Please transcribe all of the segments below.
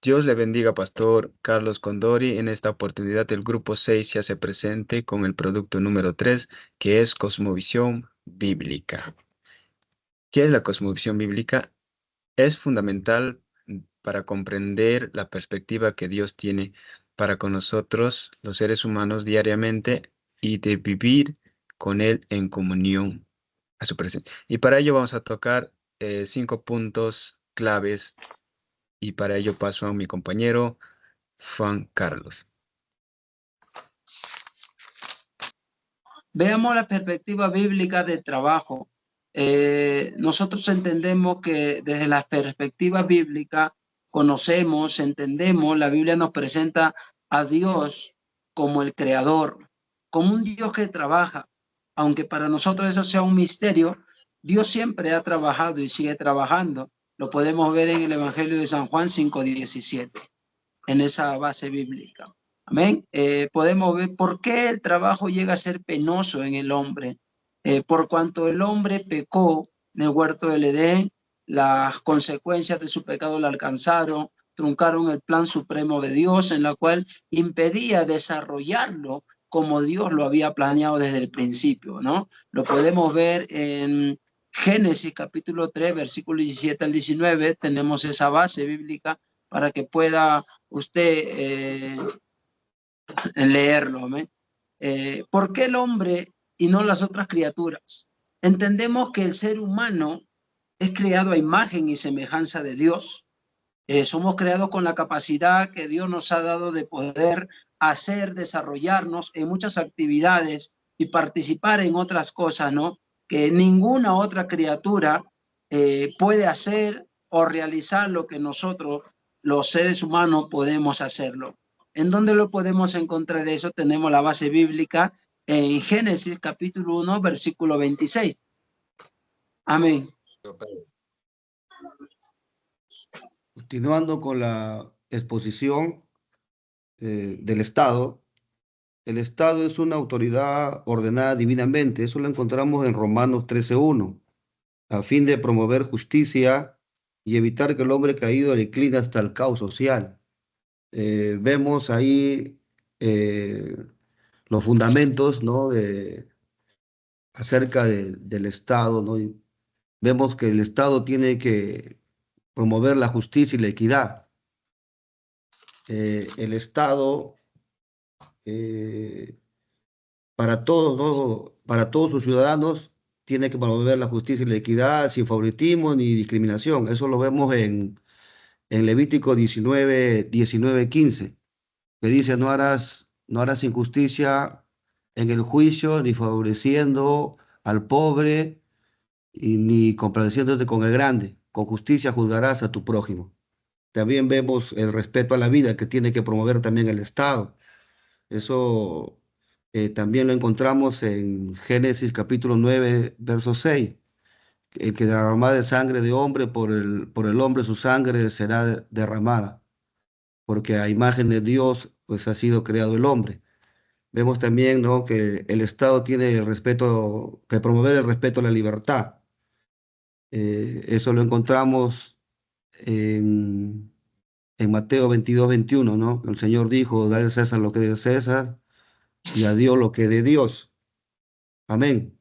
Dios le bendiga, Pastor Carlos Condori. En esta oportunidad, el grupo 6 se hace presente con el producto número 3, que es Cosmovisión Bíblica. ¿Qué es la cosmovisión bíblica? Es fundamental para comprender la perspectiva que Dios tiene para con nosotros, los seres humanos, diariamente y de vivir con Él en comunión a su presencia. Y para ello vamos a tocar 5 puntos claves y para ello paso a mi compañero Juan Carlos. Veamos la perspectiva bíblica del trabajo. Nosotros entendemos que desde la perspectiva bíblica conocemos, entendemos, la Biblia nos presenta a Dios como el creador, como un Dios que trabaja. Aunque para nosotros eso sea un misterio, Dios siempre ha trabajado y sigue trabajando. Lo podemos ver en el Evangelio de San Juan 5:17, en esa base bíblica. Amén. Podemos ver por qué el trabajo llega a ser penoso en el hombre. Por cuanto el hombre pecó en el huerto del Edén, las consecuencias de su pecado le alcanzaron, truncaron el plan supremo de Dios, en la cual impedía desarrollarlo como Dios lo había planeado desde el principio, ¿no? Lo podemos ver en Génesis capítulo 3, versículo 17 al 19, tenemos esa base bíblica para que pueda usted leerlo. ¿Por qué el hombre y no las otras criaturas? Entendemos que el ser humano es creado a imagen y semejanza de Dios. Somos creados con la capacidad que Dios nos ha dado de poder hacer, desarrollarnos en muchas actividades y participar en otras cosas, ¿no? Que ninguna otra criatura puede hacer o realizar lo que nosotros, los seres humanos, podemos hacerlo. ¿En dónde lo podemos encontrar eso? Tenemos la base bíblica en Génesis capítulo 1, versículo 26. Amén. Continuando con la exposición del Estado, el Estado es una autoridad ordenada divinamente. Eso lo encontramos en Romanos 13:1, a fin de promover justicia y evitar que el hombre caído decline hasta el caos social. Vemos ahí los fundamentos, ¿no?, acerca del Estado, ¿no? Y vemos que el Estado tiene que promover la justicia y la equidad. El Estado, para todos, ¿no?, para todos sus ciudadanos, tiene que promover la justicia y la equidad sin favoritismo ni discriminación. Eso lo vemos en Levítico 19:15, que dice: no harás injusticia en el juicio, ni favoreciendo al pobre, ni compadeciéndote con el grande. Con justicia juzgarás a tu prójimo. También vemos el respeto a la vida que tiene que promover también el Estado. Eso también lo encontramos en Génesis capítulo 9, verso 6. El que derrama de sangre de hombre, por el hombre su sangre será derramada, porque a imagen de Dios pues ha sido creado el hombre. Vemos también, ¿no?, que el Estado tiene que promover el respeto a la libertad. Eso lo encontramos en Mateo 22:21, ¿no? El Señor dijo: dale a César lo que es de César y a Dios lo que es de Dios. Amén.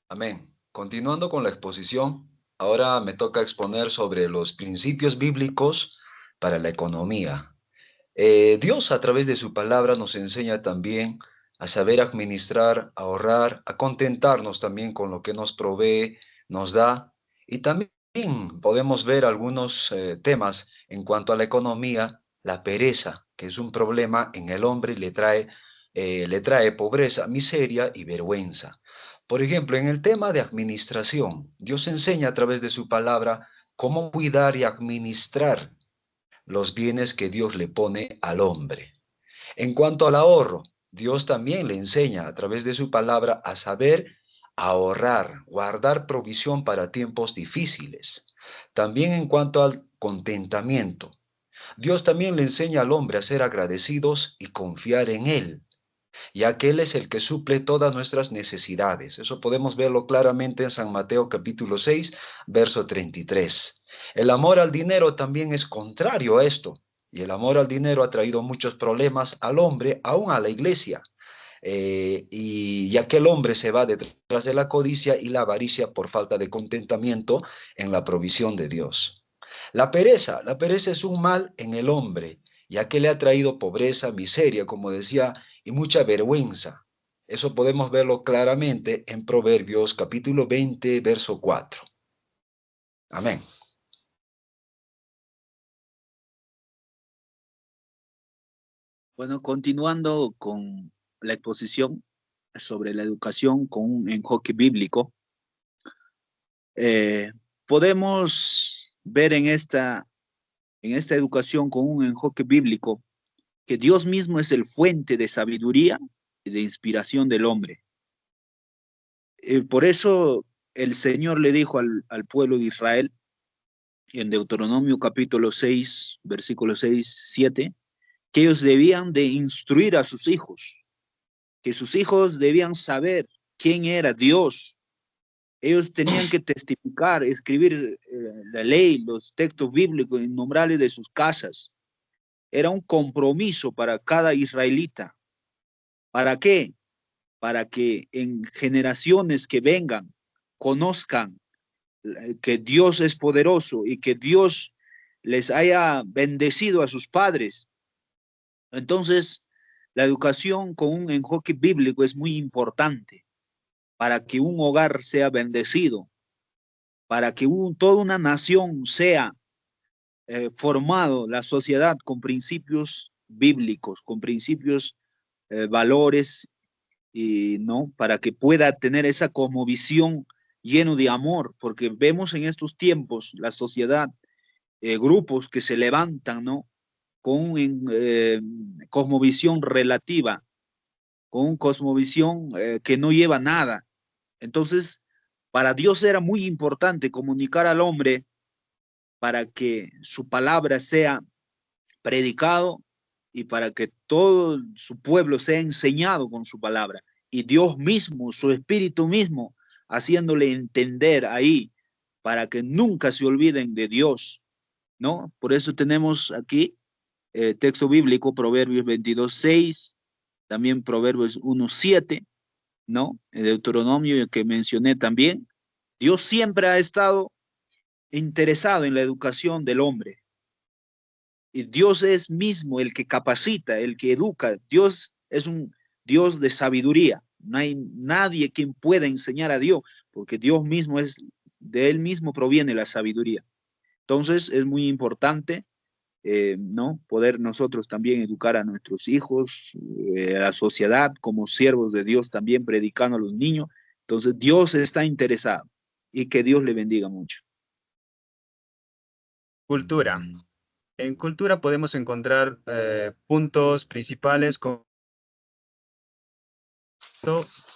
Amén. Continuando con la exposición, ahora me toca exponer sobre los principios bíblicos para la economía. Dios, a través de su palabra, nos enseña también a saber administrar, a ahorrar, a contentarnos también con lo que nos provee, nos da. Y también podemos ver algunos temas en cuanto a la economía. La pereza, que es un problema en el hombre, le trae pobreza, miseria y vergüenza. Por ejemplo, en el tema de administración, Dios enseña a través de su palabra cómo cuidar y administrar los bienes que Dios le pone al hombre. En cuanto al ahorro, Dios también le enseña a través de su palabra a saber ahorrar, guardar provisión para tiempos difíciles. También en cuanto al contentamiento, Dios también le enseña al hombre a ser agradecidos y confiar en Él, ya que Él es el que suple todas nuestras necesidades. Eso podemos verlo claramente en San Mateo capítulo 6, verso 33. El amor al dinero también es contrario a esto. Y el amor al dinero ha traído muchos problemas al hombre, aún a la iglesia. Y ya que el hombre se va detrás de la codicia y la avaricia por falta de contentamiento en la provisión de Dios. La pereza es un mal en el hombre, ya que le ha traído pobreza, miseria, como decía, y mucha vergüenza. Eso podemos verlo claramente en Proverbios capítulo 20, verso 4. Amén. Bueno, continuando con la exposición sobre la educación con un enfoque bíblico, eh, podemos ver en esta educación con un enfoque bíblico que Dios mismo es el fuente de sabiduría y de inspiración del hombre. Por eso el Señor le dijo al pueblo de Israel en Deuteronomio capítulo 6, versículos 6, 7, que ellos debían de instruir a sus hijos, que sus hijos debían saber quién era Dios. Ellos tenían que testificar, escribir la ley, los textos bíblicos innumerables de sus casas. Era un compromiso para cada israelita. ¿Para qué? Para que en generaciones que vengan conozcan que Dios es poderoso y que Dios les haya bendecido a sus padres. Entonces, la educación con un enfoque bíblico es muy importante para que un hogar sea bendecido, para que toda una nación sea formado, la sociedad con principios bíblicos, con principios, valores, y no, para que pueda tener esa cosmovisión lleno de amor, porque vemos en estos tiempos la sociedad, grupos que se levantan, ¿no? Con cosmovisión relativa, con una cosmovisión que no lleva nada. Entonces, para Dios era muy importante comunicar al hombre para que su palabra sea predicado y para que todo su pueblo sea enseñado con su palabra. Y Dios mismo, su espíritu mismo, haciéndole entender ahí para que nunca se olviden de Dios, ¿no? Por eso tenemos aquí texto bíblico, Proverbios 22:6, también Proverbios 1:7, ¿no? El Deuteronomio que mencioné también. Dios siempre ha estado interesado en la educación del hombre. Y Dios es mismo el que capacita, el que educa. Dios es un Dios de sabiduría. No hay nadie quien pueda enseñar a Dios, porque Dios mismo es, de Él mismo proviene la sabiduría. Entonces es muy importante, ¿no? Poder nosotros también educar a nuestros hijos, a la sociedad, como siervos de Dios también predicando a los niños. Entonces Dios está interesado y que Dios le bendiga mucho. Cultura. En cultura podemos encontrar puntos principales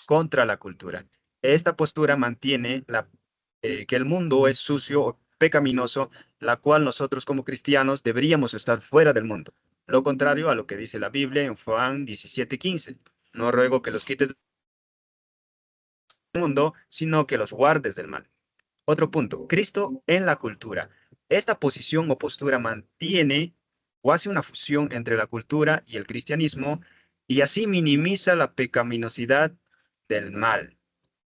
contra la cultura. Esta postura mantiene que el mundo es sucio o pecaminoso, la cual nosotros como cristianos deberíamos estar fuera del mundo. Lo contrario a lo que dice la Biblia en Juan 17:15. No ruego que los quites del mundo, sino que los guardes del mal. Otro punto, Cristo en la cultura. Esta posición o postura mantiene o hace una fusión entre la cultura y el cristianismo y así minimiza la pecaminosidad del mal.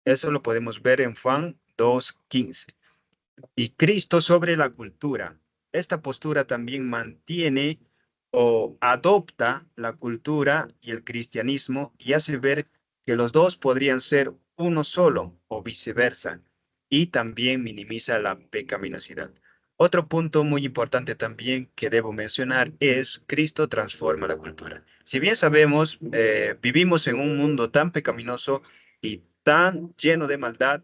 Eso lo podemos ver en Juan 2:15. Y Cristo sobre la cultura. Esta postura también mantiene o adopta la cultura y el cristianismo y hace ver que los dos podrían ser uno solo o viceversa, y también minimiza la pecaminosidad. Otro punto muy importante también que debo mencionar es Cristo transforma la cultura. Si bien sabemos, vivimos en un mundo tan pecaminoso y tan lleno de maldad,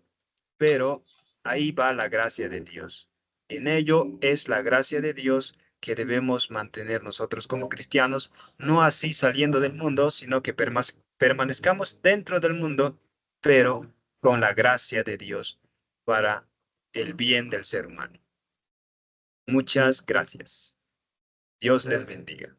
pero ahí va la gracia de Dios. En ello es la gracia de Dios que debemos mantener nosotros como cristianos, no así saliendo del mundo, sino que permanezcamos dentro del mundo, pero con la gracia de Dios para el bien del ser humano. Muchas gracias. Dios les bendiga.